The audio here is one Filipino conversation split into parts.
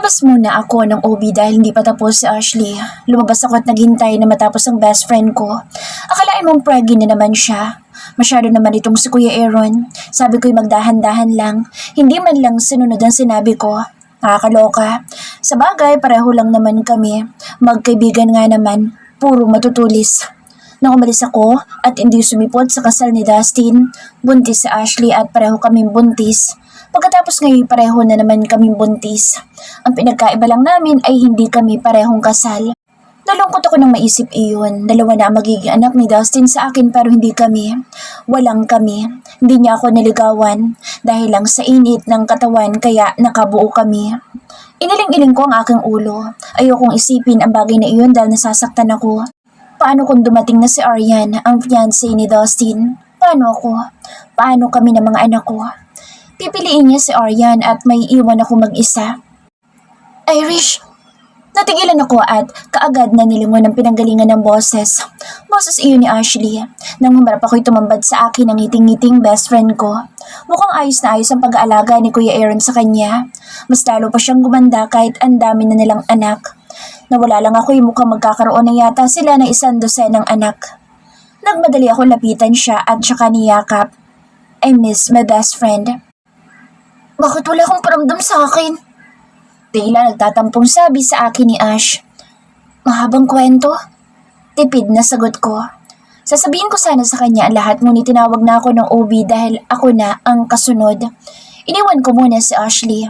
Lumabas muna ako ng OB dahil hindi pa tapos si Ashley. Lumabas ako at naghintay na matapos ang best friend ko. Akalain mong preggy na naman siya. Masyado naman itong si Kuya Aaron. Sabi ko'y magdahan-dahan lang. Hindi man lang sinunod ang sinabi ko. Nakakaloka. Sa bagay, pareho lang naman kami. Magkaibigan nga naman. Puro matutulis. Nang umalis ako at hindi sumipot sa kasal ni Dustin, buntis si Ashley at pareho kaming buntis. Pagkatapos ngayon pareho na naman kaming buntis. Ang pinagkaiba lang namin ay hindi kami parehong kasal. Nalungkot ako nang maisip iyon. Dalawa na ang magiging anak ni Dustin sa akin pero hindi kami. Walang kami. Hindi niya ako naligawan dahil lang sa init ng katawan kaya nakabuo kami. Iniling-iling ko ang aking ulo. Ayokong isipin ang bagay na iyon dahil nasasaktan ako. Paano kung dumating na si Aryan, ang fiancé ni Dustin? Paano ako? Paano kami ng mga anak ko? Pipiliin niya si Aryan at may iwan ako mag-isa. Irish! Natigilan ako at kaagad na nilingon ng pinanggalingan ng boses. Boses iyon ni Ashley. Nang humarap ako'y tumambad sa akin ang ngiting-ngiting best friend ko. Mukhang ayos na ayos ang pag-aalaga ni Kuya Aaron sa kanya. Mas lalo pa siyang gumanda kahit ang dami na nilang anak. Nawala lang ako'y mukhang magkakaroon na yata sila ng 100 ng anak. Nagmadali ako lapitan siya at saka niyakap. I miss my best friend. Bakit wala akong paramdam sa akin? Tila nagtatampong sabi sa akin ni Ash. Mahabang kwento? Tipid na sagot ko. Sasabihin ko sana sa kanya ang lahat ngunit tinawag na ako ng OB dahil ako na ang kasunod. Iniwan ko muna si Ashley.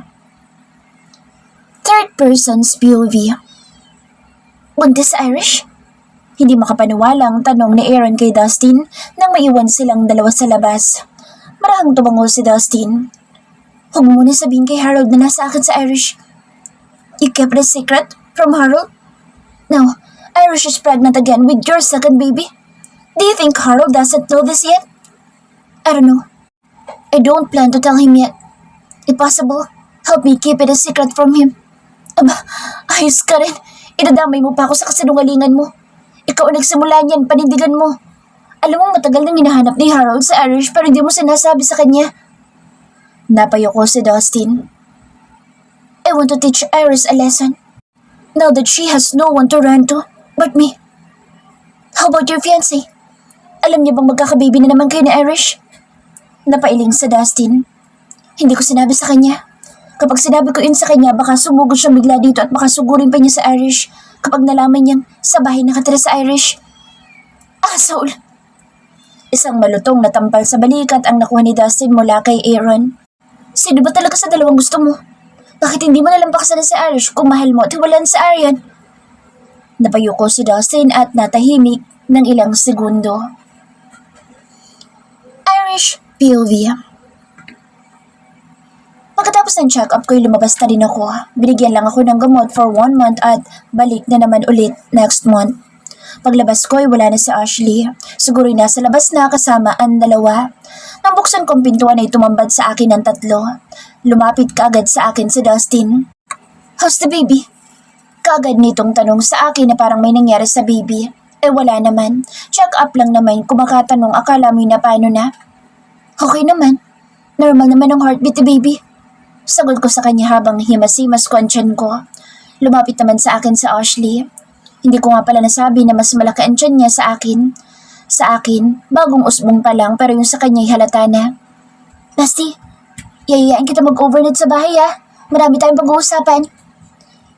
Third person's POV. Buntis Irish? Hindi makapaniwalang tanong ni Aaron kay Dustin nang maiwan silang dalawa sa labas. Marahang tumango si Dustin. Huwag mo muna sabihin kay Harold na nasa akin sa Irish. You kept the secret from Harold? Now, Irish is pregnant again with your second baby. Do you think Harold doesn't know this yet? I don't know. I don't plan to tell him yet. If possible, help me keep it a secret from him. Aba, ayos ka rin. Idadamay mo pa ako sa kasinungalingan mo. Ikaw ang nagsimula niyan, panindigan mo. Alam mo matagal nang hinahanap ni Harold sa Irish pero hindi mo sinasabi sa kanya. Napayo ko si Dustin. I want to teach Iris a lesson. Now that she has no one to run to but me. How about your fiancé? Alam niya bang magkakababy na naman kayo ni Irish? Napailing sa Dustin. Hindi ko sinabi sa kanya. Kapag sinabi ko yun sa kanya, baka sumugod siya bigla dito at baka sugurin pa niya sa Irish kapag nalaman niyang sa bahay nakatira sa Irish. Asshole! Isang malutong na tampal sa balikat ang nakuha ni Dustin mula kay Aaron. Sino ba talaga sa dalawang gusto mo? Bakit hindi mo nalampakasan sa Irish kung mahal mo at hiwalaan sa Aryan? Napayo ko si Dustin at natahimik ng ilang segundo. Irish POV. Pagkatapos ng check-up ko'y lumabas na rin ako. Binigyan lang ako ng gamot for 1 month at balik na naman ulit next month. Paglabas ko'y wala na si Ashley. Siguro'y nasa labas na kasama ang dalawa. Nang buksan kong pintuan ay tumambad sa akin ng 3. Lumapit kaagad sa akin si Dustin. How's the baby? Kaagad nitong tanong sa akin na parang may nangyari sa baby. Eh wala naman. Check up lang naman. Kumakatanong akala mo na paano na. Okay naman. Normal naman ang heartbeat ni baby. Sagot ko sa kanya habang himasimas ko ang tiyan ko. Lumapit naman sa akin si Ashley. Hindi ko nga pala nasabi na mas malaki ang tiyan niya sa akin. Sa akin, bagong usbong pa lang pero yung sa kanya'y halata na. Nasty, yayaan kita mag-overnight sa bahay ha. Marami tayong pag-uusapan.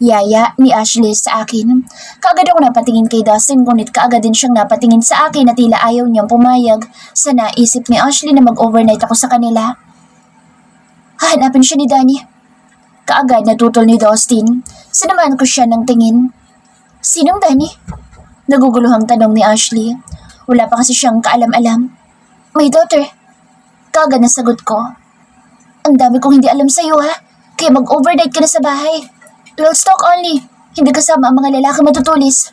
Yaya ni Ashley sa akin. Kaagad ako napatingin kay Dustin ngunit kaagad din siyang napatingin sa akin na tila ayaw niyang pumayag sa naisip ni Ashley na mag-overnight ako sa kanila. Hahanapin siya ni Danny. Kaagad natutol ni Dustin. Sinamaan ko siya ng tingin. Sinong Danny? Naguguluhang tanong ni Ashley. Wala pa kasi siyang kaalam-alam. My daughter. Kaagad na sagot ko. Ang dami kong hindi alam sa'yo ha. Kaya mag-overnight ka na sa bahay. Girls talk only. Hindi kasama ang mga lalaki matutulis.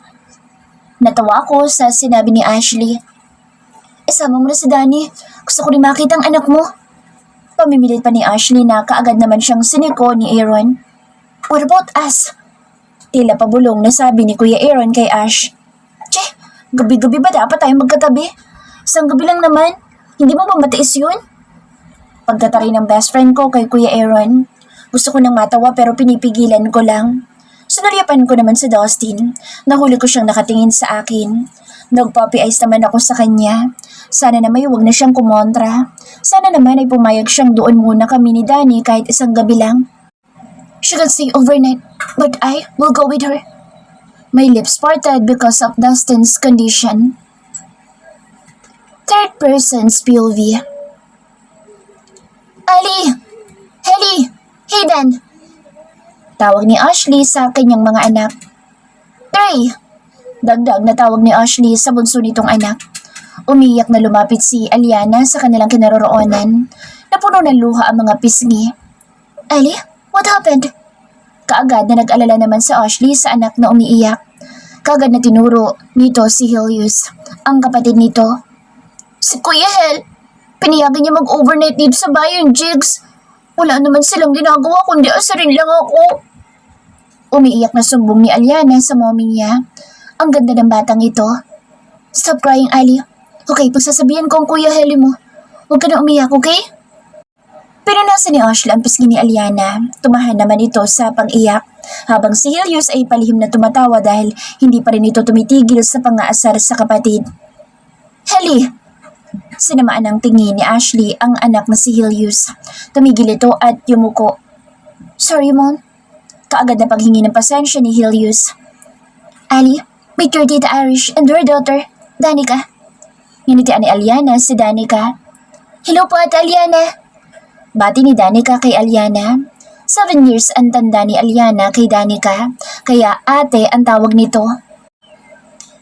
Natawa ako sa sinabi ni Ashley. Isama mo na si Danny. Gusto ko rin makita ang anak mo. Pamimilit pa ni Ashley na kaagad naman siyang siniko ni Aaron. What about us? Tila pabulong na sabi ni Kuya Aaron kay Ash. Che, gabi-gabi ba dapat tayo magkatabi? Isang gabi lang naman. Hindi mo ba matiis yun? Pagkatari ng best friend ko kay Kuya Aaron. Gusto ko nang matawa pero pinipigilan ko lang. Sinulyapan ko naman si Dustin. Nahuli ko siyang nakatingin sa akin. Nagpuppy eyes naman ako sa kanya. Sana naman huwag na siyang kumontra. Sana naman ay pumayag siyang doon muna kami ni Danny kahit isang gabi lang. She can stay overnight, but I will go with her. My lips parted because of Dustin's condition. Third person's POV. Ali! Helly! Hayden! Tawag ni Ashley sa kanyang mga anak. Trey! Dagdag na tawag ni Ashley sa bunso nitong anak. Umiyak na lumapit si Aliana sa kanilang kinaroroonan. Napuno ng luha ang mga pisngi. Ali, what happened? Kaagad na nag-alala naman si Ashley sa anak na umiiyak. Kaagad na tinuro nito si Helios, ang kapatid nito. Si Kuya Hel, pinayagan niya mag-overnight dito sa bayan, Jigs. Wala naman silang ginagawa kundi asarin lang ako. Umiiyak na sumbong ni Aliana sa mommy niya. Ang ganda ng batang ito. Stop crying, Ali. Okay, pagsasabihan ko ang Kuya Heli mo. Huwag ka na umiyak, okay? Pero nasa ni Ashley ang pisngi ni Aliana. Tumahan naman ito sa pag-iyak. Habang si Helios ay palihim na tumatawa dahil hindi pa rin ito tumitigil sa pang-aasar sa kapatid. Heli! Sinamaan ng tingin ni Ashley ang anak na si Helios. Tumigil ito at yumuko. Sorry, Mom. Kaagad na paghingi ng pasensya ni Helios. Ali, meet your tita Irish and your daughter, Danica. Nginitian ni Aliana si Danica. Hello po, Ate Aliana. Bati ni Danica kay Aliana. 7 years ang tanda ni Aliana kay Danica, kaya ate ang tawag nito.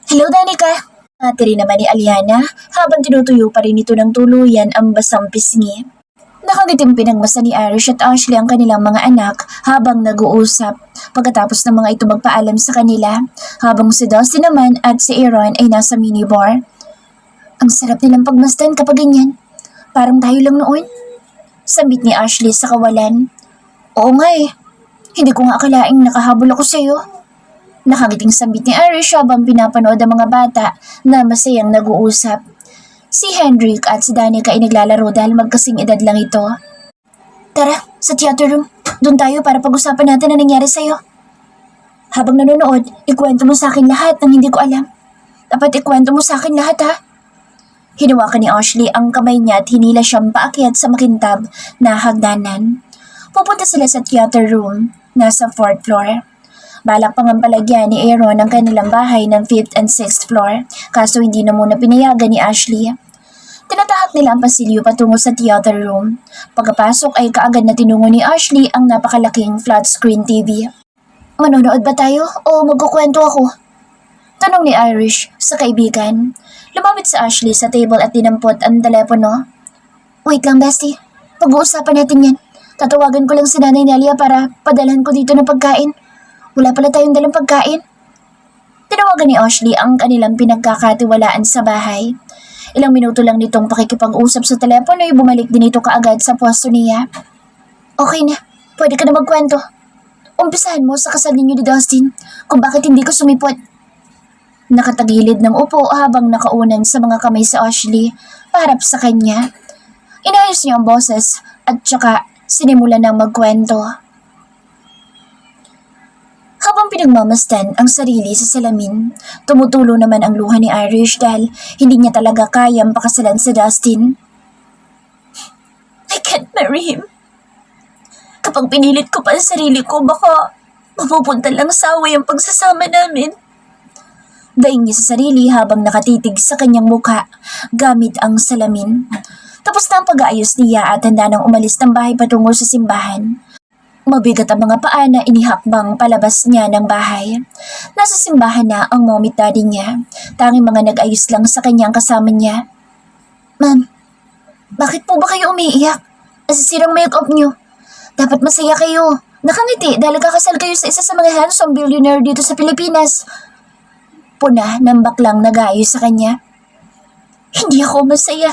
Hello, Danica. Ate rin naman ni Aliana habang tinutuyo pa rin ito ng tuluyan ang basang pisngi. Nakagiting pinagmasa ni Irish at Ashley ang kanilang mga anak habang nag-uusap pagkatapos ng mga ito magpaalam sa kanila habang si Dustin naman at si Aaron ay nasa minibar. Ang sarap nilang pagmasdan kapag ganyan. Parang tayo lang noon. Sambit ni Ashley sa kawalan. Oo nga eh. Hindi ko nga akalaing nakahabol ako sa iyo. Nakagiting sambit ni Irish habang pinapanood ang mga bata na masayang nag-uusap. Si Hendrik at si Danica ay naglalaro dahil magkasing edad lang ito. Tara, sa theater room. Doon tayo para pag-usapan natin ang nangyari sa'yo. Habang nanonood, ikwento mo sa akin lahat ng hindi ko alam. Dapat ikwento mo sa akin lahat, ha? Hinawakan ni Ashley ang kamay niya at hinila siyang paakyat sa makintab na hagdanan. Pupunta sila sa theater room, nasa 4th floor. Balak pang palagyan ni Aaron ang kanilang bahay ng 5th and 6th floor, kaso hindi na muna pinayagan ni Ashley. Tinatahak nila ang pasilyo patungo sa theater room. Pagkapasok ay kaagad na tinungo ni Ashley ang napakalaking flat screen TV. Manonood ba tayo o magkukwento ako? Tanong ni Irish sa kaibigan. Lumapit si Ashley sa table at dinampot ang telepono. Wait lang, bestie. Pag-uusapan natin yan. Tatawagan ko lang si Nanay Nelia para padalhan ko dito ng pagkain. Wala pala tayong dalang pagkain. Tinawagan ni Ashley ang kanilang pinagkakatiwalaan sa bahay. Ilang minuto lang nitong pakikipag-usap sa telepono ay bumalik din ito kaagad sa pwesto niya. Okay na, pwede ka na magkwento. Umpisahan mo sa kasal ninyo ni Dustin kung bakit hindi ko sumipot. Nakatagilid ng upo habang nakaunan sa mga kamay si Ashley parap sa kanya. Inayos niya ang boses at saka sinimulan ng magkwento. Habang pinagmamasdan ang sarili sa salamin, tumutulo naman ang luha ni Irish dahil hindi niya talaga kayang pakasalan si Dustin. I can't marry him. Kapag pinilit ko pa ang sarili ko, baka mapupunta lang sa away ang pagsasama namin. Daing niya sa sarili habang nakatitig sa kanyang mukha gamit ang salamin. Tapos na ang pag-aayos niya at handa nang umalis ng bahay patungo sa simbahan. Mabigat ang mga paa na inihakbang palabas niya ng bahay. Nasa simbahan na ang mom at daddy niya. Tanging mga nag-ayos lang sa kanyang kasama niya. Ma'am, bakit po ba kayo umiiyak? Nasisirang make-up niyo. Dapat masaya kayo. Nakangiti dahil kakasal kayo sa isa sa mga handsome billionaire dito sa Pilipinas. Puna ng baklang nag-ayos sa kanya. Hindi ako masaya.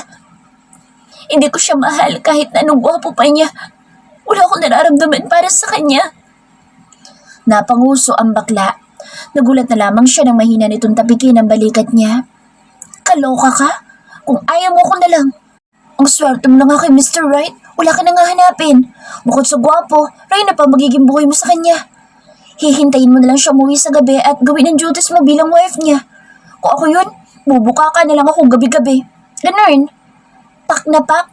Hindi ko siya mahal kahit na anong gwapo pa niya. Wala akong nararamdaman para sa kanya. Napanguso ang bakla. Nagulat na lamang siya nang mahina nitong tapikin ang balikat niya. Kaloka ka? Kung ayaw mo ko na lang. Ang swerte mo na nga kay Mr. Right. Wala ka na nga hanapin. Bukod sa gwapo, Reyna pa magiging buhay mo sa kanya. Hihintayin mo na lang siya umuwi sa gabi at gawin ang duties mo bilang wife niya. Kung ako yun, bubuka ka na lang ako gabi-gabi. Ganun. Pak na pak.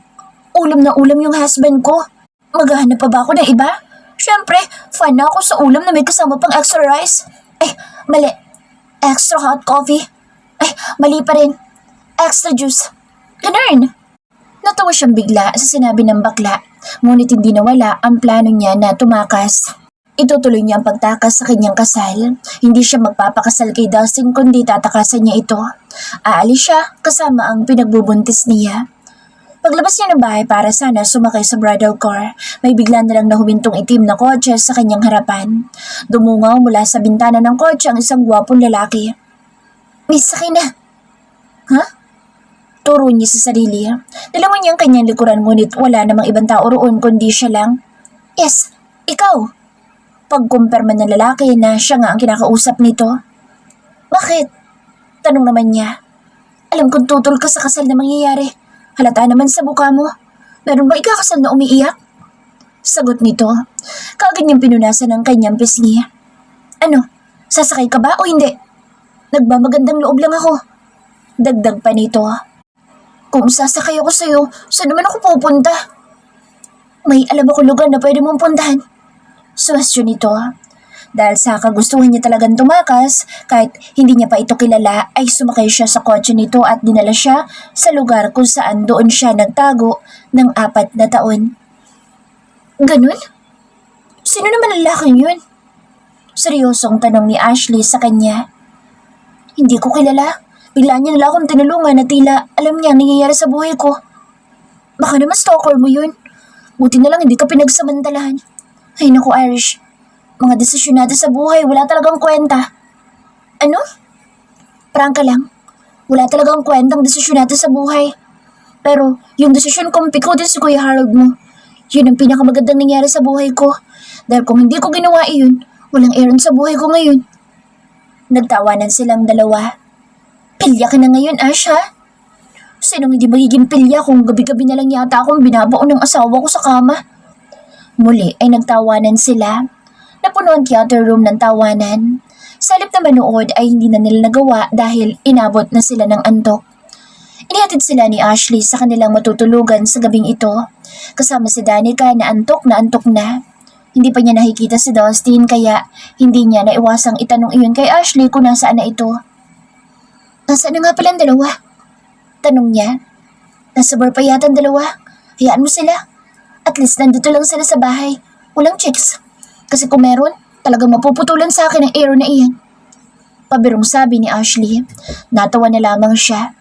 Ulam na ulam yung husband ko. Maghahanap pa ba ako ng iba? Siyempre, fan na ako sa ulam na may kasama pang extra rice. Ay, mali. Extra hot coffee. Ay, mali pa rin. Extra juice. Ganun. Natawa siyang bigla sa sinabi ng bakla, ngunit hindi nawala ang plano niya na tumakas. Itutuloy niya ang pagtakas sa kanyang kasal. Hindi siya magpapakasal kay Dustin kundi tatakasan niya ito. Aalis siya kasama ang pinagbubuntis niya. Paglabas niya ng bahay para sana sumakay sa bridal car, may bigla na lang nahumintong itim na kotse sa kanyang harapan. Dumungaw mula sa bintana ng kotse ang isang gwapong lalaki. Miss, sakay na. Ha? Turo niya sa sarili. Dalaman niya ang kanyang likuran ngunit wala namang ibang tao roon kundi siya lang. Yes, ikaw. Pagkumpirma ng lalaki na siya nga ang kinakausap nito. Bakit? Tanong naman niya. Alam kong tutol ka sa kasal na mangyayari. Halata naman sa mukha mo. Meron ba ikakasal na umiiyak? Sagot nito. Kaagad niyang pinunasan ng kanyang pisngi. Ano? Sasakay ka ba o hindi? Nagmamagandang loob lang ako. Dagdag pa nito. Kung sasakay ako sa'yo, saan naman ako pupunta? May alam ako lugar na pwede mong puntahan. Suwestyon nito. Dahil sa kagustuhan niya talagang tumakas, kahit hindi niya pa ito kilala, ay sumakay siya sa kotse nito at dinala siya sa lugar kung saan doon siya nagtago ng 4 na taon. Ganun? Sino naman ang lalaking yun? Seryosong tanong ni Ashley sa kanya. Hindi ko kilala. Bigla niya nila akong tinulungan na tila alam niya ang nangyayari sa buhay ko. Baka naman stalker mo yun. Buti na lang hindi ka pinagsamantalahan. Ay naku, Irish. Mga desisyon natin sa buhay, wala talagang kwenta. Ano? Prangka lang. Wala talagang kwentang desisyon natin sa buhay. Pero yung desisyon kong pikutin si Kuya Harold mo, yun ang pinakamagandang nangyari sa buhay ko. Dahil kung hindi ko ginawa iyon, walang Aaron sa buhay ko ngayon. Nagtawanan silang dalawa. Pilya ka na ngayon, Ash, ha? Sinong hindi magiging pilya kung gabi-gabi na lang yata akong binabaon ng asawa ko sa kama? Muli ay nagtawanan sila. Napuno ang theater room ng tawanan. Sa halip na manood ay hindi na nila nagawa dahil inabot na sila ng antok. Inihatid sila ni Ashley sa kanilang matutulugan sa gabing ito. Kasama si Danica na antok na. Hindi pa niya nakikita si Dustin kaya hindi niya naiwasang itanong iyon kay Ashley kung nasaan na ito. Nasaan na nga pala ang dalawa? Tanong niya. Nasa bar pa yata ang dalawa. Hayaan mo sila. At least nandito lang sila sa bahay. Walang chicks. Kasi kung meron, talagang mapuputulan sa akin ang arrow na iyan. Pabirong sabi ni Ashley. Natawa na lamang siya.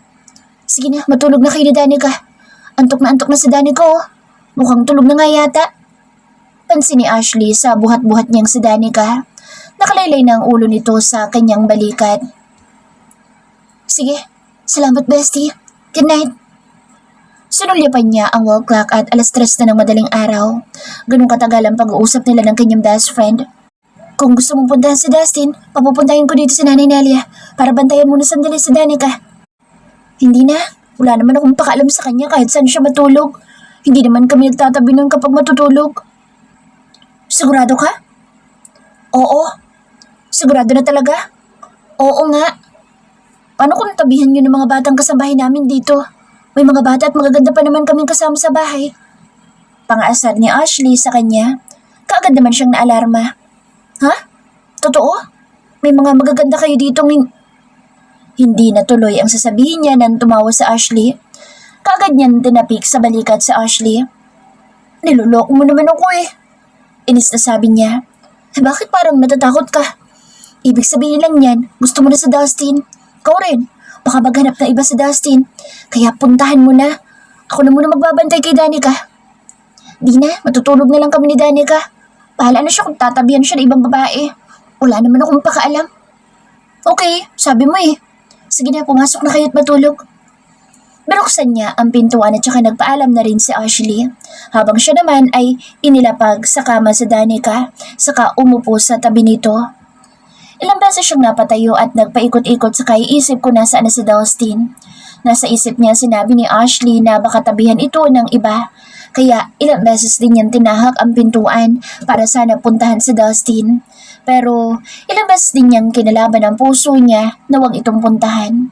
Sige na, matulog na kayo ni Danica. Antok na si Danica oh. Mukhang tulog na nga yata. Pansin ni Ashley sa buhat-buhat niyang si Danica. Nakalaylay na ang ulo nito sa kanyang balikat. Sige, salamat bestie. Good night. Sinulyapan niya ang wall clock at 3:00 na ng madaling araw. Ganun katagal ang pag-uusap nila ng kanyang best friend. Kung gusto mong puntahan si Dustin, papupuntahin ko dito si Nanay Nelia para bantayan muna sandali si Danica. Hindi na. Wala naman akong pakaalam sa kanya kahit saan siya matulog. Hindi naman kami nagtatabi nun kapag matutulog. Sigurado ka? Oo. Sigurado na talaga? Oo nga. Paano kung tabihan yun ng mga batang kasambahay namin dito? May mga bata at magaganda pa naman kaming kasama sa bahay. Pang-aasar ni Ashley sa kanya. Kaagad naman siyang naalarma. Ha? Totoo? May mga magaganda kayo ditong Hindi natuloy ang sasabihin niya nang tumawa sa Ashley. Kaagad niyang tinapik sa balikat sa Ashley. Niloloko mo naman ako eh. Inis na sabi niya. Bakit parang natatakot ka? Ibig sabihin lang niyan, gusto mo na sa Dustin. Ikaw rin. Baka maghanap na iba si Dustin. Kaya puntahan mo na. Ako na muna magbabantay kay Danica. Di na, matutulog na lang kami ni Danica. Bahala na siya kung tatabihan siya ng ibang babae. Wala naman akong pakaalam. Okay, sabi mo eh. Sige na, pumasok na kayo at matulog. Binuksan niya ang pintuan at saka nagpaalam na rin si Ashley. Habang siya naman ay inilapag sa kama sa Danica, saka umupo sa tabi nito. Ilang beses siyang napatayo at nagpaikot-ikot saka iisip kung nasaan na si Dustin. Nasa isip niya sinabi ni Ashley na baka tabihan ito ng iba. Kaya ilang beses din niyang tinahak ang pintuan para sana puntahan si Dustin. Pero ilang beses din niyang kinalaban ang puso niya na huwag itong puntahan.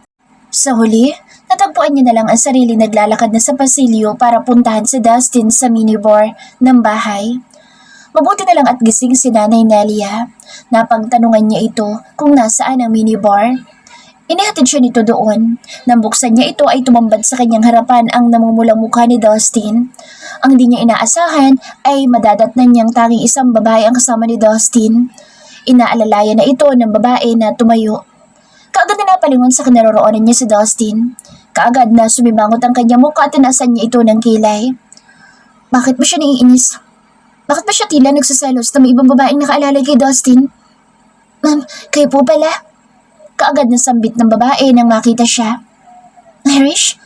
Sa huli, natagpuan niya na lang ang sarili naglalakad na sa pasilyo para puntahan si Dustin sa minibar ng bahay. Mabuti na lang at gising si Nanay Nelia. Napagtanungan niya ito kung nasaan ang minibar. Inihatid siya nito doon. Nang buksan niya ito ay tumambad sa kanyang harapan ang namumulang mukha ni Dustin. Ang di niya inaasahan ay madadatnan niyang tanging isang babae ang kasama ni Dustin. Inaalalayan na ito ng babae na tumayo. Kaagad na napalingon sa kinaroroonan niya si Dustin. Kaagad na sumimangot ang kanyang mukha at tinasan niya ito ng kilay. Bakit ba siya naiinis? Bakit ba siya tila nagsaselos na may ibang babaeng nakaalalay kay Dustin? Ma'am, kayo po pala? Kaagad na sambit ng babae nang makita siya. Irish?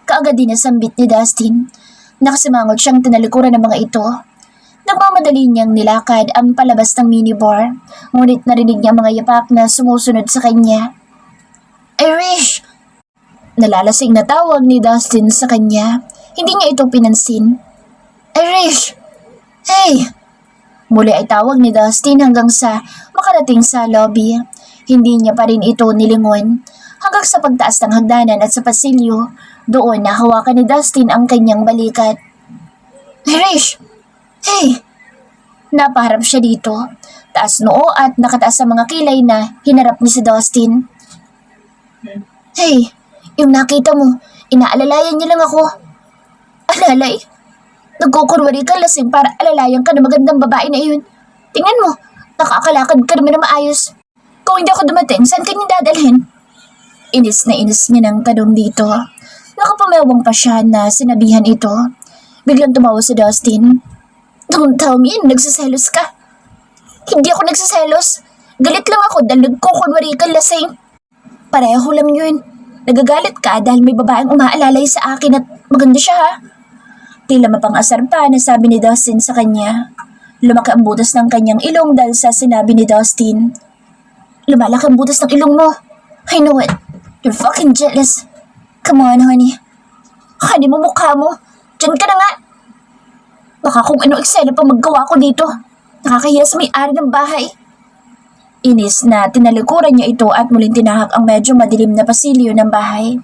Kaagad din nasambit ni Dustin. Nakasimangot siyang tinalikuran ng mga ito. Nagmamadali niyang nilakad ang palabas ng minibar, ngunit narinig niya mga yapak na sumusunod sa kanya. Irish! Nalalasing na tawag ni Dustin sa kanya. Hindi niya ito pinansin. Irish! Hey! Muli ay tawag ni Dustin hanggang sa makarating sa lobby. Hindi niya pa rin ito nilingon. Hanggang sa pagtaas ng hagdanan at sa pasilyo, doon nahawakan ni Dustin ang kanyang balikat. Irish! Hey! Napaharap siya dito. Taas noo at nakataas sa mga kilay na hinarap ni si Dustin. Hey! Yung nakita mo, inaalalayan niya lang ako. Alalay? Nagkukunwari ka lasing para alalayan ka ng magandang babae na iyon. Tingnan mo, nakakalakad ka naman na maayos. Kung hindi ako dumating, saan ka niya dadalhin? Inis na inis niya ng tanong dito. Nakapamewang pa siya na sinabihan ito. Biglang tumawa si Dustin. Don't tell me, nagsiselos ka. Hindi ako nagsiselos. Galit lang ako dahil nagkukunwari ka lasing. Pareho lang yun. Nagagalit ka dahil may babaeng umaalalay sa akin at maganda siya ha. Tila mapang-asar pa na sabi ni Dustin sa kanya. Lumaki ang butas ng kanyang ilong dahil sa sinabi ni Dustin. Lumalaki ang butas ng ilong mo. I know it. You're fucking jealous. Come on, honey. Honey mo mukha mo. Diyan ka na nga. Baka kung ano eksena pa maggawa ko dito. Nakakahiya sa may-ari ng bahay. Inis na tinalikuran niya ito at muling tinahak ang medyo madilim na pasilyo ng bahay.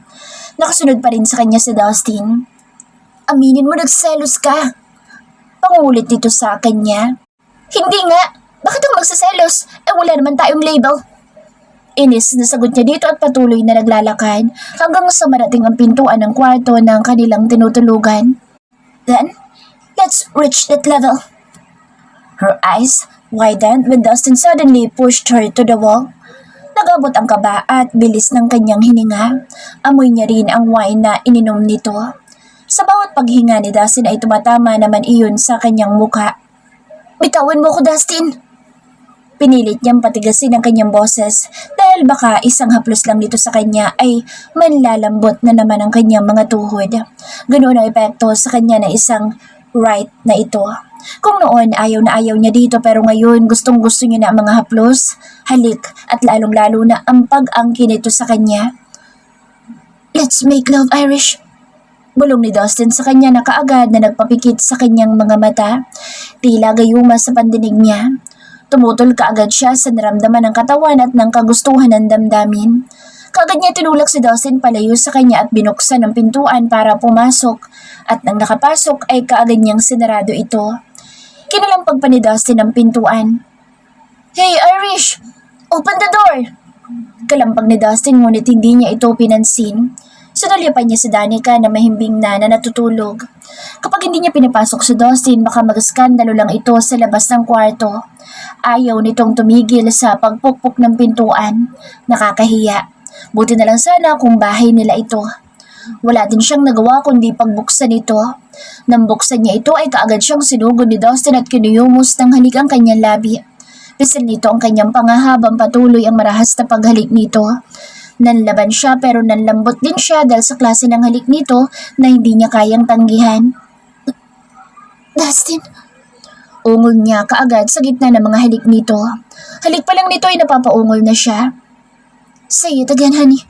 Nakasunod pa rin sa kanya si Dustin. Aminin mo nagselos ka. Pangulit dito sa kanya. Hindi nga. Bakit ako magsaselos? Wala naman tayong label. Inis na sagot niya dito at patuloy na naglalakad hanggang sa marating ang pintuan ng kwarto ng kanilang tinutulugan. Then, let's reach that level. Her eyes widened when Dustin suddenly pushed her to the wall. Nagabot ang kaba at bilis ng kanyang hininga. Amoy niya rin ang wine na ininom nito. Sa bawat paghinga ni Dustin ay tumatama naman iyon sa kanyang mukha. Bitawan mo ko, Dustin! Pinilit niyang patigasin ang kanyang boses dahil baka isang haplos lang dito sa kanya ay manlalambot na naman ang kanyang mga tuhod. Ganoon ang epekto sa kanya na isang right na ito. Kung noon ayaw na ayaw niya dito pero ngayon gustong gusto niya na ang mga haplos, halik at lalong-lalo na ang pag-angkin nito sa kanya. Let's make love, Irish! Bulong ni Dustin sa kanya na kaagad na nagpapikit sa kanyang mga mata. Tila gayuma sa pandinig niya. Tumutol kaagad siya sa naramdaman ng katawan at ng kagustuhan ng damdamin. Kaagad niya tinulak si Dustin palayo sa kanya at binuksan ang pintuan para pumasok. At nang nakapasok ay kaagad niyang sinarado ito. Kinalampag pa ni Dustin ang pintuan. Hey Irish! Open the door! Kalampag ni Dustin ngunit hindi niya ito pinansin. Sinulyapan niya si Danica na mahimbing na natutulog. Kapag hindi niya pinapasok si Dustin, baka mag-skandalo lang ito sa labas ng kwarto. Ayaw nitong tumigil sa pagpukpok ng pintuan. Nakakahiya. Buti na lang sana kung bahay nila ito. Wala din siyang nagawa kundi pagbuksan ito. Nang buksan niya ito ay kaagad siyang sinugod ni Dustin at kinuyumos ng halik ang kanyang labi. Pisil nito ang kanyang pangahabang patuloy ang marahas na paghalik nito. Nanlaban siya pero nanlambot din siya dahil sa klase ng halik nito na hindi niya kayang tanggihan. Dustin, ungol niya kaagad sa gitna ng mga halik nito. Halik pa lang nito ay napapaungol na siya. Say it again, honey.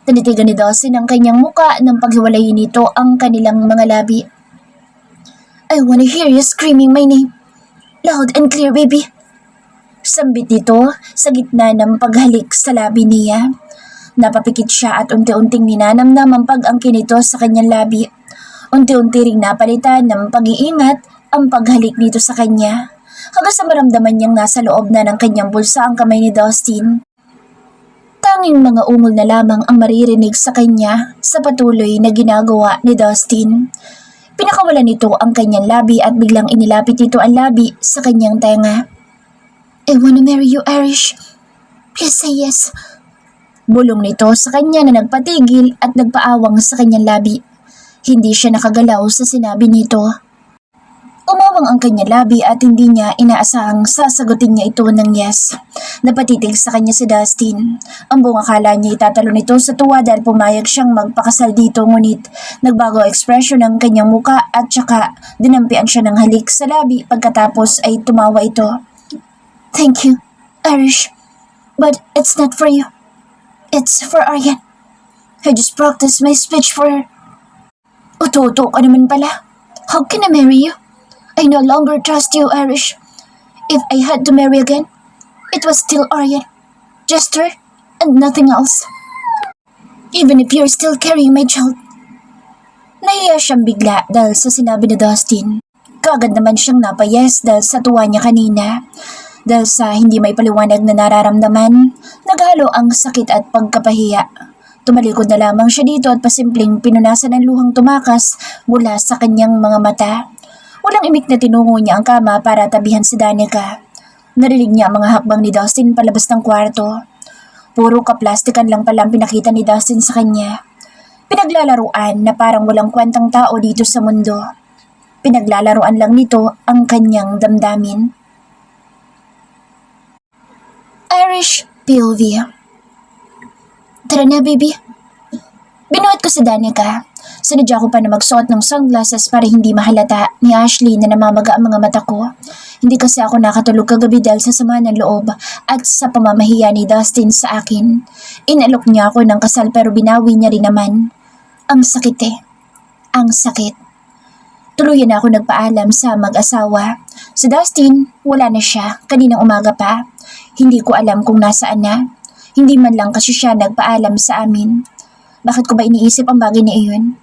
Tinitigan ni Dustin ang kanyang muka nang paghiwalayin nito ang kanilang mga labi. I wanna hear you screaming my name. Loud and clear, baby. Sambit nito sa gitna ng paghalik sa labi niya. Napapikit siya at unti-unting ninanamnam ang pag-angkin nito sa kanyang labi. Unti-unti ring napalitan ng pag-iingat ang paghalik nito sa kanya. Hanggang sa maramdaman niyang nasa loob na ng kanyang bulsa ang kamay ni Dustin. Tanging mga ungol na lamang ang maririnig sa kanya sa patuloy na ginagawa ni Dustin. Pinakawalan nito ang kanyang labi at biglang inilapit nito ang labi sa kanyang tenga. I wanna marry you, Irish. Please say yes. Bulong nito sa kanya na nagpatigil at nagpaawang sa kanyang labi. Hindi siya nakagalaw sa sinabi nito. Umawang ang kanyang labi at hindi niya inaasahang sasagutin niya ito ng yes. Napatitig sa kanya si Dustin. Ang buong akala niya itatalo nito sa tuwa dahil pumayag siyang magpakasal dito, ngunit nagbago ang ekspresyon ng kanyang muka at saka dinampian siya ng halik sa labi pagkatapos ay tumawa ito. Thank you, Irish. But it's not for you. It's for Aryan. I just practiced my speech for her. Uto-uto ka naman pala. How can I marry you? I no longer trust you, Irish. If I had to marry again, it was still Aryan. Just her and nothing else. Even if you're still carrying my child. Nahiya siyang bigla dahil sa sinabi ni Dustin. Kaagad naman siyang napayes dahil sa tuwa niya kanina. Dahil sa hindi may paliwanag na nararamdaman, naghalo ang sakit at pagkapahiya. Tumalikod na lamang siya dito at pasimpleng pinunasan ng luhang tumakas mula sa kanyang mga mata. Walang imik na tinungo niya ang kama para tabihan si Danica. Narinig niya ang mga hakbang ni Dustin palabas ng kwarto. Puro kaplastikan lang pala ang pinakita ni Dustin sa kanya. Pinaglalaruan na parang walang kwentang tao dito sa mundo. Pinaglalaruan lang nito ang kanyang damdamin. Irish POV. Tara na, baby. Binuhat ko si Danica. Sinadya ko pa na magsuot ng sunglasses para hindi mahalata ni Ashley na namamaga ang mga mata ko. Hindi kasi ako nakatulog kagabi dahil sa sama ng loob at sa pamamahiya ni Dustin sa akin. Inalok niya ako ng kasal pero binawi niya rin naman. Ang sakit eh. Ang sakit. Tuluyan na ako nagpaalam sa mag-asawa. Si Dustin, wala na siya. Kaninang umaga pa. Hindi ko alam kung nasaan na. Hindi man lang kasi siya nagpaalam sa amin. Bakit ko ba iniisip ang bagay na iyon?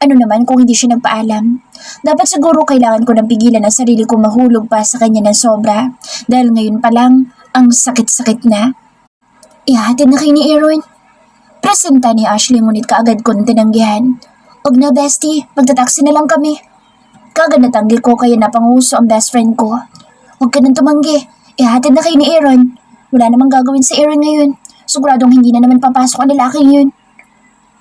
Ano naman kung hindi siya nagpaalam? Dapat siguro kailangan ko nang pigilan ang sarili ko mahulog pa sa kanya ng sobra. Dahil ngayon pa lang, ang sakit-sakit na. Ihahatid na kayo ni Aaron. Presenta ni Ashley ngunit kaagad kong tinanggihan. Og na bestie, magtataksi na lang kami. Kaagad natanggi ko kaya napanguso ang best friend ko. Huwag ka nang tumanggi. Ihahatid na kayo ni Aaron. Wala namang gagawin si Aaron ngayon. Siguradong hindi na naman papasok ang lalaking yun.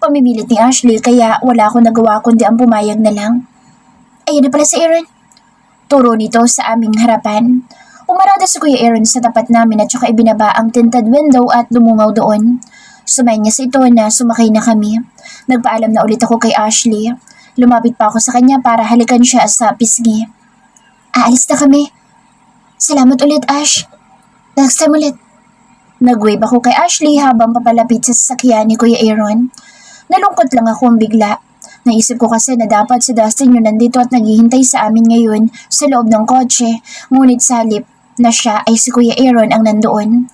Pamimilit ni Ashley kaya wala akong nagawa kundi ang pumayag na lang. Ayun na pala si Aaron. Turo nito sa aming harapan. Umarada si Kuya Aaron sa tapat namin at saka ibinaba ang tinted window at lumungaw doon. Sumenyas ito na sumakay na kami. Nagpaalam na ulit ako kay Ashley. Lumapit pa ako sa kanya para halikan siya sa pisngi. Aalis na kami. Salamat ulit, Ash. Next time ulit. Nag-wave ako kay Ashley habang papalapit sa sasakyan ni Kuya Aaron. Nalungkot lang ako bigla. Naisip ko kasi na dapat si Dustin yun nandito at naghihintay sa amin ngayon sa loob ng kotse. Ngunit sa halip na siya ay si Kuya Aaron ang nandoon.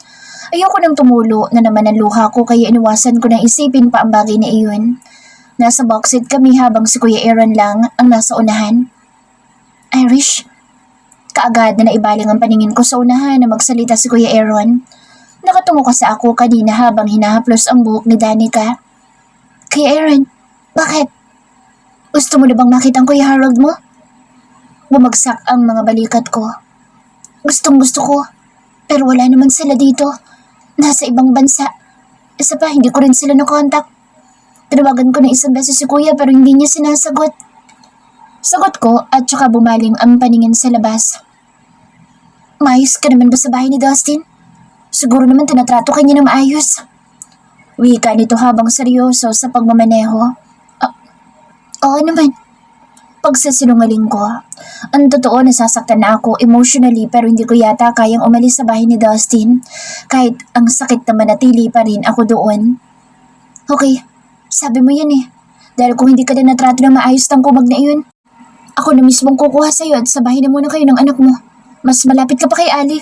Ayoko nang tumulo na naman ang luha ko kaya iniwasan ko nang isipin pa ang bagay na iyon. Nasa boxseat kami habang si Kuya Aaron lang ang nasa unahan. Irish? Kaagad na naibaling ang paningin ko sa unahan na magsalita si Kuya Aaron. Nakatungo kasi ako kanina habang hinahaplos ang buhok ni Danica. Kuya Aaron, bakit? Gusto mo na bang makita ang Kuya Harold mo? Bumagsak ang mga balikat ko. Gustong gusto ko, pero wala naman sila dito. Nasa ibang bansa. Isa pa, hindi ko rin sila nakontak. Tinawagan ko na isang beses si Kuya pero hindi niya sinasagot. Sagot ko at saka bumaling ang paningin sa labas. Maayos ka naman ba sa bahay ni Dustin? Siguro naman tinatrato ka niya na maayos. Wika nito habang seryoso sa pagmamaneho. Oo naman. Pagsasinungaling ko. Ang totoo nasasaktan na ako emotionally pero hindi ko yata kayang umalis sa bahay ni Dustin. Kahit ang sakit na manatili pa rin ako doon. Okay, sabi mo yan eh. Dahil kung hindi ka na natrato na maayos ng kumag na iyon. Ako na mismong kukuha sa'yo at sabahin na muna kayo ng anak mo. Mas malapit ka pa kay Ali.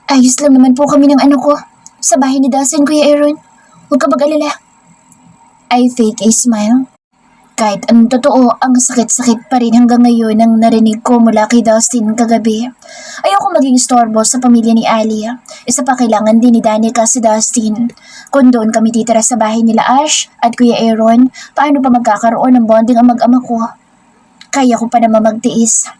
Ayos lang naman po kami ng anak ko. Sa bahay ni Dustin, Kuya Aaron. Huwag ka mag-alala. I fake a smile. Kahit anong totoo, ang sakit-sakit pa rin hanggang ngayon nang narinig ko mula kay Dustin kagabi. Ayoko maging istorbo sa pamilya ni Ali. Isa pa kailangan din ni Danica si Dustin. Kung doon kami titira sa bahay nila Ash at Kuya Aaron, paano pa magkakaroon ng bonding ang mag-ama ko? Kaya ko pa naman magtiis.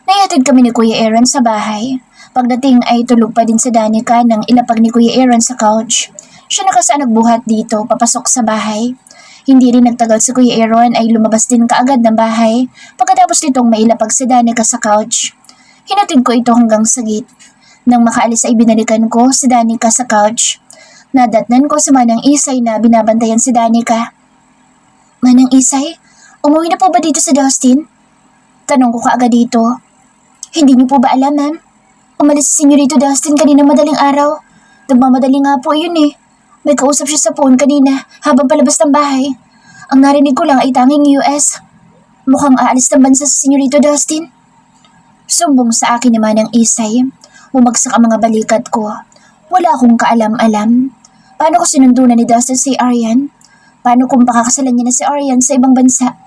Naihatid kami ni Kuya Aaron sa bahay. Pagdating ay tulog pa din si Danica nang ilapag ni Kuya Aaron sa couch. Siya na kasi ang nagbuhat dito, papasok sa bahay. Hindi rin nagtagal si Kuya Aaron ay lumabas din kaagad ng bahay pagkatapos nitong mailapag si Danica sa couch. Hinatid ko ito hanggang sa gate. Nang makaalis ay binalikan ko si Danica sa couch. Nadatnan ko si Manang Isay na binabantayan si Danica. Manang Isay, umuwi na po ba dito si Dustin? Tanong ko kaagad dito. Hindi niyo po ba alam, ma'am? Umalis si Senyorito Dustin kanina madaling araw. Nagmamadali nga po yun eh. May kausap siya sa phone kanina habang palabas ng bahay. Ang narinig ko lang ay tanging US. Mukhang aalis ng bansa si Senyorito Dustin. Sumbong sa akin naman ang Isay. Bumagsak ang mga balikat ko. Wala akong kaalam-alam. Paano ko sinundunan ni Dustin si Arian? Paano kung pakakasalan niya na si Arian sa ibang bansa?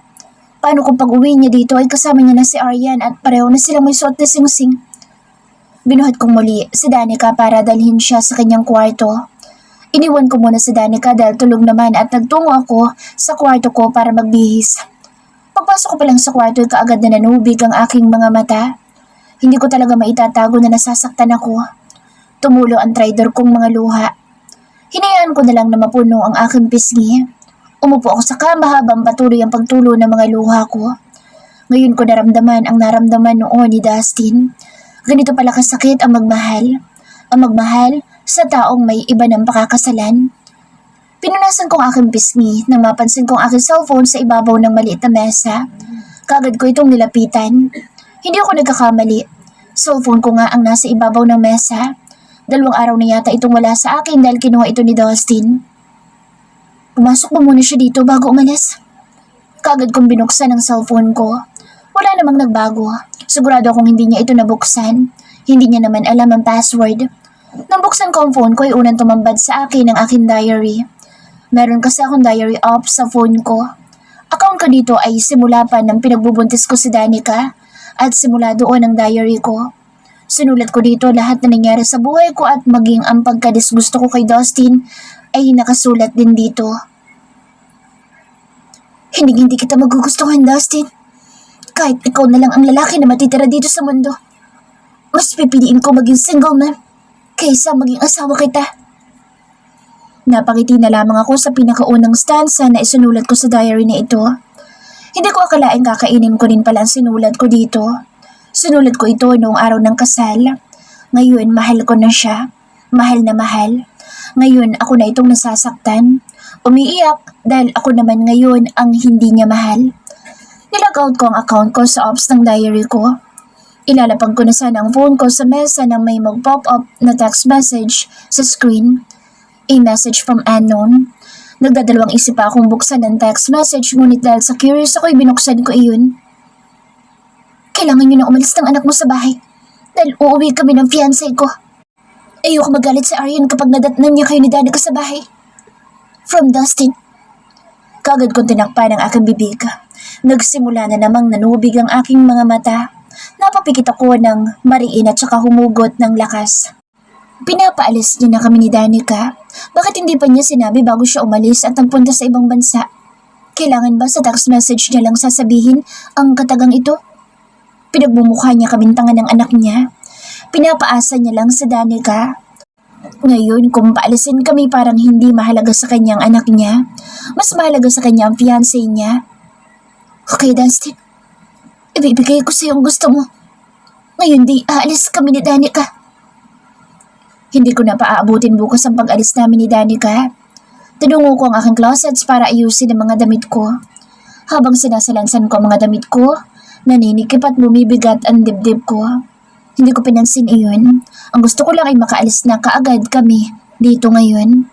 Paano kung pag-uwi niya dito ay kasama niya na si Arian at pareho na silang may suot na sing-sing? Binuhat kong muli si Danica para dalhin siya sa kanyang kwarto. Iniwan ko muna si Danica dahil tulog naman at nagtungo ako sa kwarto ko para magbihis. Pagpasok ko pa lang sa kwarto ay kaagad na nanubig ang aking mga mata. Hindi ko talaga maitatago na nasasaktan ako. Tumulo ang traidor kong mga luha. Hinayaan ko na lang na mapuno ang aking pisngi. Umupo ako sa kama habang patuloy ang pagtulo ng mga luha ko. Ngayon ko naramdaman ang naramdaman noon ni Dustin. Ganito pala kasakit ang magmahal. Ang magmahal sa taong may iba ng pakakasalan. Pinunasan ko ang aking pisngi nang mapansin ko ang aking cellphone sa ibabaw ng maliit na mesa. Kagad ko itong nilapitan. Hindi ako nagkakamali. Cellphone ko nga ang nasa ibabaw ng mesa. 2 araw na yata itong wala sa akin dahil kinuha ito ni Dustin. Pumasok mo muna siya dito bago umalis. Kagad kong binuksan ang cellphone ko. Wala namang nagbago. Sigurado akong hindi niya ito nabuksan. Hindi niya naman alam ang password. Nang buksan ko ang phone ko ay unang tumambad sa akin ang aking diary. Meron kasi akong diary app sa phone ko. Account ko dito ay simula pa ng pinagbubuntis ko si Danica at simula doon ang diary ko. Sinulat ko dito lahat na nangyari sa buhay ko at maging ang pagkadisgusto ko kay Dustin ay nakasulat din dito. Hindi kita magugustuhan, Dustin. Kahit ikaw na lang ang lalaki na matitira dito sa mundo. Mas pipiliin ko maging single man kaysa maging asawa kita. Napangiti na lamang ako sa pinakaunang stanza na isinulat ko sa diary na ito. Hindi ko akalaing kakainin ko din pala ang sinulat ko dito. Sinulat ko ito noong araw ng kasal. Ngayon, mahal ko na siya. Mahal na mahal. Ngayon, ako na itong nasasaktan. Umiiyak dahil ako naman ngayon ang hindi niya mahal. Nilog-out ko ang account ko sa apps ng diary ko. Ilalapag ko na sana ang phone ko sa mesa nang may mag-pop up na text message sa screen. A message from unknown. Nagdadalawang isip pa akong buksan ang text message ngunit dahil sa curious ako'y binuksan ko iyon. Kailangan niyo na umalis ng anak mo sa bahay dahil uuwi kami ng fiancé ko. Ayoko magalit si Arian kapag nadatnan niya kayo ni Danica sa bahay. From Dustin. Kagad kong tinakpan ang aking bibig. Nagsimula na namang nanubig ang aking mga mata. Napapikit ako ng mariin at saka humugot ng lakas. Pinapaalis niya na kami ni Danica. Bakit hindi pa niya sinabi bago siya umalis at nagpunta sa ibang bansa? Kailangan ba sa text message niya lang sasabihin ang katagang ito? Pinagbumukha niya kabintangan ng anak niya. Pinapaasa niya lang sa Danica. Ngayon, kung paalisin kami parang hindi mahalaga sa kanyang anak niya, mas mahalaga sa kanya ang fiancé niya. Okay, Dustin. Ibibigay ko sa iyo ang gusto mo. Ngayon di aalis kami ni Danica. Hindi ko na paaabutin bukas ang pag-alis namin ni Danica. Tinungo ko ang aking closets para ayusin ang mga damit ko. Habang sinasalansan ko ang mga damit ko, naninikip at bumibigat ang dibdib ko. Hindi ko pinansin iyon. Ang gusto ko lang ay makaalis na kaagad kami dito ngayon.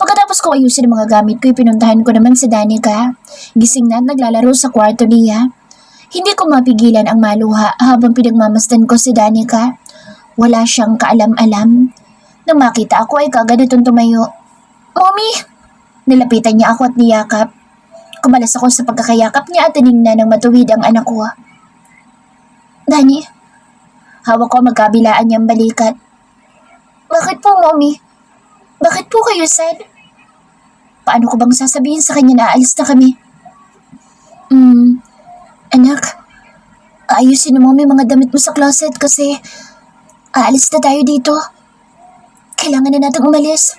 Pagkatapos ko ayusin ang mga gamit ko, pinuntahan ko naman si Danica. Gising na at naglalaro sa kwarto niya. Hindi ko mapigilan ang maluha habang pinagmamasdan ko si Danica. Wala siyang kaalam-alam. Nang makita ako ay kaganitong tumayo. Mommy! Nilapitan niya ako at niyakap. Kumalas ako sa pagkakayakap niya at tiningnan ng matuwid ang anak ko. Dani, hawak ko magkabilaan niyang balikat. Bakit po, Mommy? Bakit po kayo sad? Paano ko bang sasabihin sa kanya na aalis na kami? Anak, ayusin mo yung mga damit mo sa closet kasi aalis na tayo dito. Kailangan na natin umalis.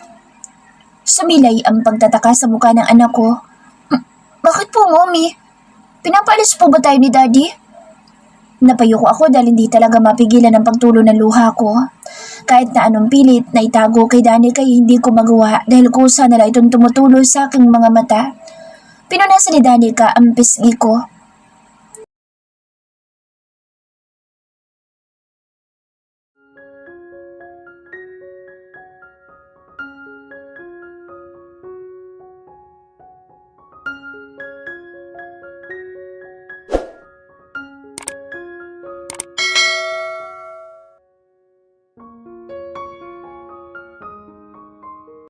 Sumilay ang pagtataka sa mukha ng anak ko. Bakit po, Mommy? Pinapaalis po ba tayo ni Daddy? Napayuko ako dahil hindi talaga mapigilan ang pagtulo ng luha ko. Kahit na anong pilit na itago kay Danica ay hindi ko magawa dahil kusa na lang itong tumutulo sa aking mga mata. Pinunasan ni Danica ang pisngi ko.